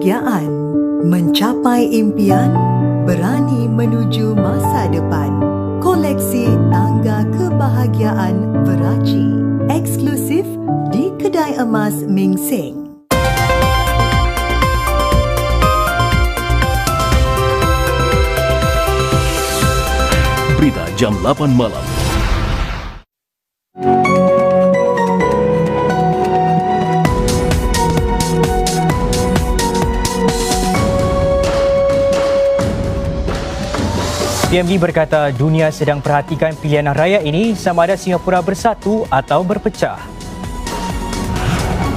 kebahagiaan, mencapai impian, berani menuju masa depan. Koleksi tangga kebahagiaan Veraci, eksklusif di Kedai Emas Ming Seng. Berita jam 8 malam. PMD berkata dunia sedang perhatikan pilihan raya ini sama ada Singapura bersatu atau berpecah.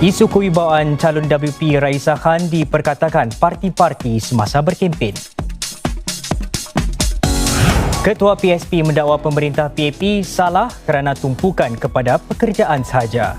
Isu kewibawaan calon WP Raisa Khan diperkatakan parti-parti semasa berkempen. Ketua PSP mendakwa pemerintah PAP salah kerana tumpukan kepada pekerjaan sahaja.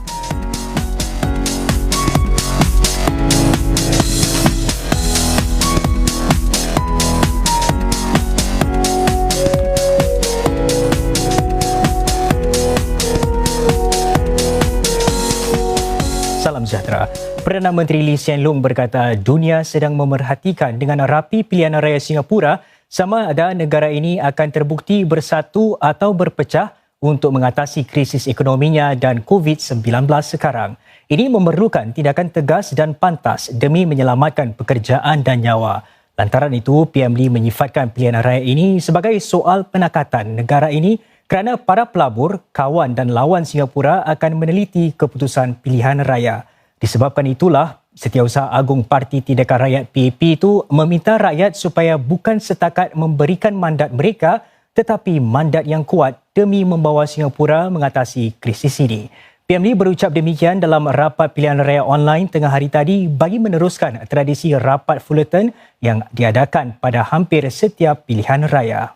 Salam sejahtera. Perdana Menteri Lee Hsien Loong berkata dunia sedang memerhatikan dengan rapi pilihan raya Singapura sama ada negara ini akan terbukti bersatu atau berpecah untuk mengatasi krisis ekonominya dan COVID-19 sekarang. Ini memerlukan tindakan tegas dan pantas demi menyelamatkan pekerjaan dan nyawa. Lantaran itu, PM Lee menyifatkan pilihan raya ini sebagai soal penakatan negara ini kerana para pelabur, kawan dan lawan Singapura akan meneliti keputusan pilihan raya. Disebabkan itulah, Setiausaha Agung Parti Tindakan Rakyat PAP itu meminta rakyat supaya bukan setakat memberikan mandat mereka tetapi mandat yang kuat demi membawa Singapura mengatasi krisis ini. PM Lee berucap demikian dalam rapat pilihan raya online tengah hari tadi bagi meneruskan tradisi rapat Fullerton yang diadakan pada hampir setiap pilihan raya.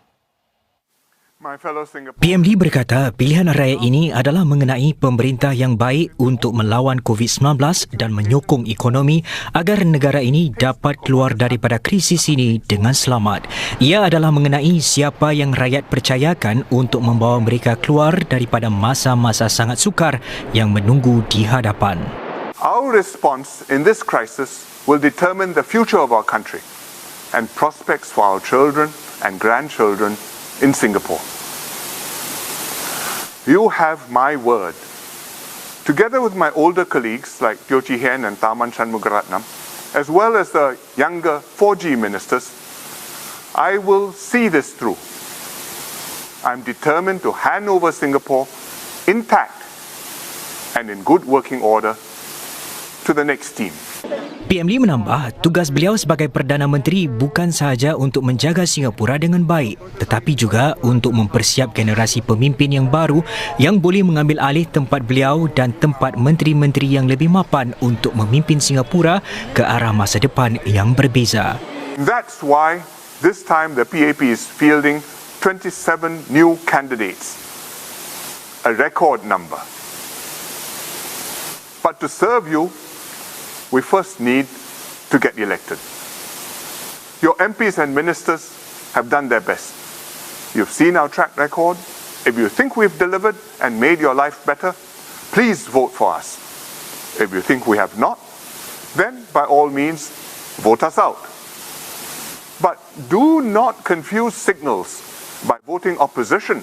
PM Lee berkata pilihan raya ini adalah mengenai pemerintah yang baik untuk melawan COVID-19 dan menyokong ekonomi agar negara ini dapat keluar daripada krisis ini dengan selamat. Ia adalah mengenai siapa yang rakyat percayakan untuk membawa mereka keluar daripada masa-masa sangat sukar yang menunggu di hadapan. Our response in this crisis will determine the future of our country and prospects for our children and grandchildren in Singapore. You have my word. Together with my older colleagues like Teo Chee Hean and Tharman Shanmugaratnam, as well as the younger 4G ministers, I will see this through. I'm determined to hand over Singapore intact and in good working order to the next team. PM Lee menambah, tugas beliau sebagai Perdana Menteri bukan sahaja untuk menjaga Singapura dengan baik, tetapi juga untuk mempersiap generasi pemimpin yang baru yang boleh mengambil alih tempat beliau dan tempat menteri-menteri yang lebih mapan untuk memimpin Singapura ke arah masa depan yang berbeza. That's why this time the PAP is fielding 27 new candidates, a record number. But to serve you, we first need to get elected. Your MPs and ministers have done their best. You've seen our track record. If you think we've delivered and made your life better, please vote for us. If you think we have not, then by all means, vote us out. But do not confuse signals by voting opposition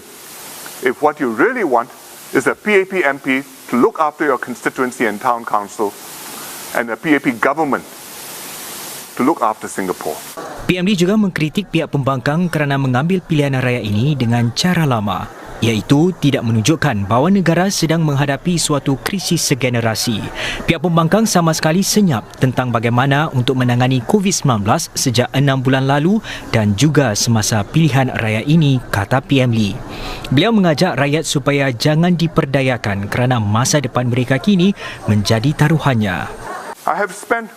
if what you really want is a PAP MP to look after your constituency and town council and a PAP government to look after Singapore. PM Lee juga mengkritik pihak pembangkang kerana mengambil pilihan raya ini dengan cara lama, iaitu tidak menunjukkan bahawa negara sedang menghadapi suatu krisis segenerasi. Pihak pembangkang sama sekali senyap tentang bagaimana untuk menangani COVID-19 sejak 6 bulan lalu dan juga semasa pilihan raya ini, kata PM Lee. Beliau mengajak rakyat supaya jangan diperdayakan kerana masa depan mereka kini menjadi taruhannya. I have spent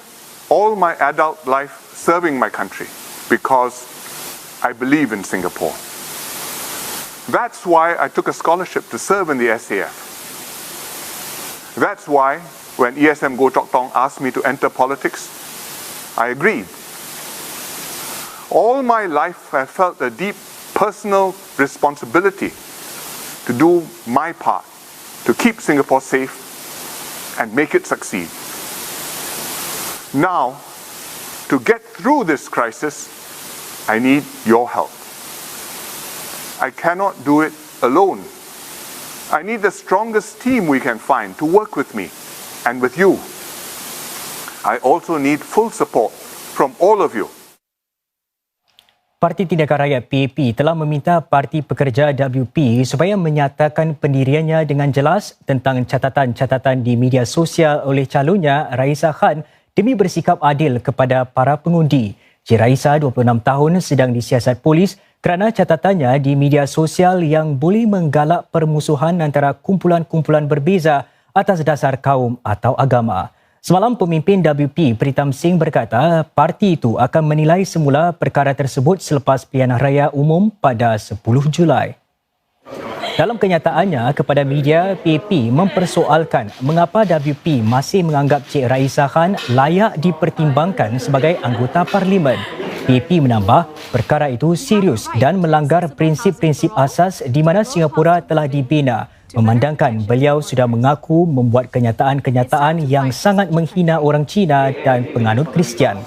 all my adult life serving my country because I believe in Singapore. That's why I took a scholarship to serve in the SAF. That's why when ESM Goh Chok Tong asked me to enter politics, I agreed. All my life I felt a deep personal responsibility to do my part to keep Singapore safe and make it succeed. Now, to get through this crisis, I need your help. I cannot do it alone. I need the strongest team we can find to work with me and with you. I also need full support from all of you. Parti Tindakan Rakyat PAP telah meminta Parti Pekerja WP supaya menyatakan pendiriannya dengan jelas tentang catatan-catatan di media sosial oleh calonnya Raisa Khan demi bersikap adil kepada para pengundi. Cik Raisa, 26 tahun, sedang disiasat polis kerana catatannya di media sosial yang boleh menggalak permusuhan antara kumpulan-kumpulan berbeza atas dasar kaum atau agama. Semalam, pemimpin WP Pritam Singh berkata parti itu akan menilai semula perkara tersebut selepas pilihan raya umum pada 10 Julai. Dalam kenyataannya kepada media, PAP mempersoalkan mengapa WP masih menganggap Cik Raisa Khan layak dipertimbangkan sebagai anggota parlimen. PAP menambah perkara itu serius dan melanggar prinsip-prinsip asas di mana Singapura telah dibina, memandangkan beliau sudah mengaku membuat kenyataan-kenyataan yang sangat menghina orang Cina dan penganut Kristian.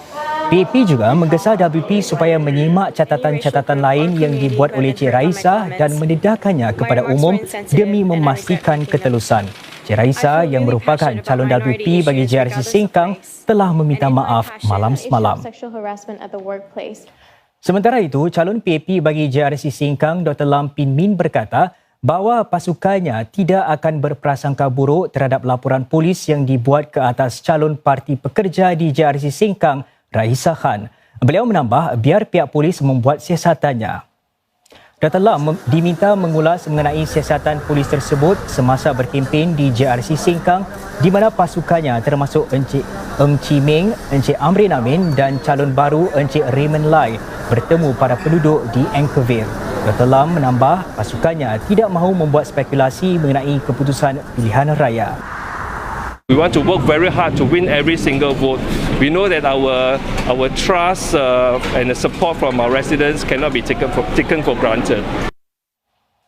PAP juga menggesa WP supaya menyimak catatan-catatan lain yang dibuat oleh Cik Raisa dan mendedahkannya kepada umum demi memastikan ketelusan. Cik Raisa yang merupakan calon WP bagi JRC Sengkang telah meminta maaf malam semalam. Sementara itu, calon PAP bagi JRC Sengkang Dr. Lam Pin Min berkata bahawa pasukannya tidak akan berprasangka buruk terhadap laporan polis yang dibuat ke atas calon Parti Pekerja di JRC Sengkang, Raisa Khan. Beliau menambah biar pihak polis membuat siasatannya. Dr. Lam diminta mengulas mengenai siasatan polis tersebut semasa berkempen di JRC Sengkang di mana pasukannya termasuk Encik Eng Chi Meng, Encik Amrin Amin dan calon baru Encik Raymond Lai bertemu para penduduk di Anchorvale. Dr. Lam menambah pasukannya tidak mahu membuat spekulasi mengenai keputusan pilihan raya. We want to work very hard to win every single vote. We know that our trust and the support from our residents cannot be taken for granted.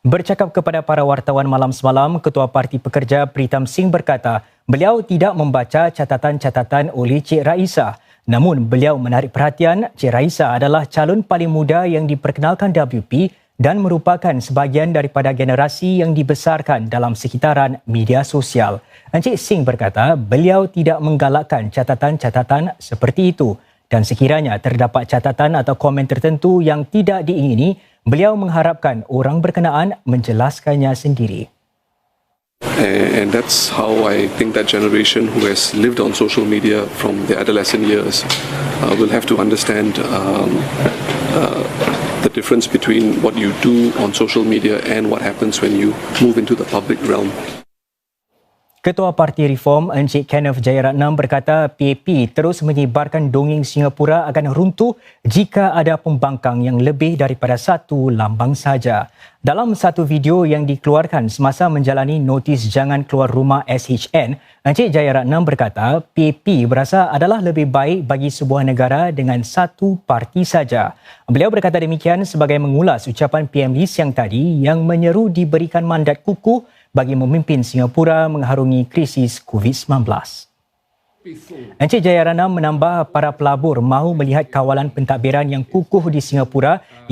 Bercakap kepada para wartawan malam semalam, Ketua Parti Pekerja Pritam Singh berkata beliau tidak membaca catatan-catatan oleh Cik Raisa. Namun beliau menarik perhatian Cik Raisa adalah calon paling muda yang diperkenalkan WP dan merupakan sebahagian daripada generasi yang dibesarkan dalam sekitaran media sosial. Encik Singh berkata beliau tidak menggalakkan catatan-catatan seperti itu dan sekiranya terdapat catatan atau komen tertentu yang tidak diingini, beliau mengharapkan orang berkenaan menjelaskannya sendiri. And that's how I think that generation who has lived on social media from their adolescent years will have to understand the difference between what you do on social media and what happens when you move into the public realm. Ketua Parti Reform Encik Kenneth Jayaratnam berkata PAP terus menyebarkan dongeng Singapura akan runtuh jika ada pembangkang yang lebih daripada satu lambang saja. Dalam satu video yang dikeluarkan semasa menjalani notis jangan keluar rumah SHN, Encik Jayaratnam berkata PAP berasa adalah lebih baik bagi sebuah negara dengan satu parti saja. Beliau berkata demikian sebagai mengulas ucapan PM Lee Siang tadi yang menyeru diberikan mandat kukuh bagi memimpin Singapura mengharungi krisis COVID-19. Encik Jayaratnam menambah para pelabur mahu melihat kawalan pentadbiran yang kukuh di Singapura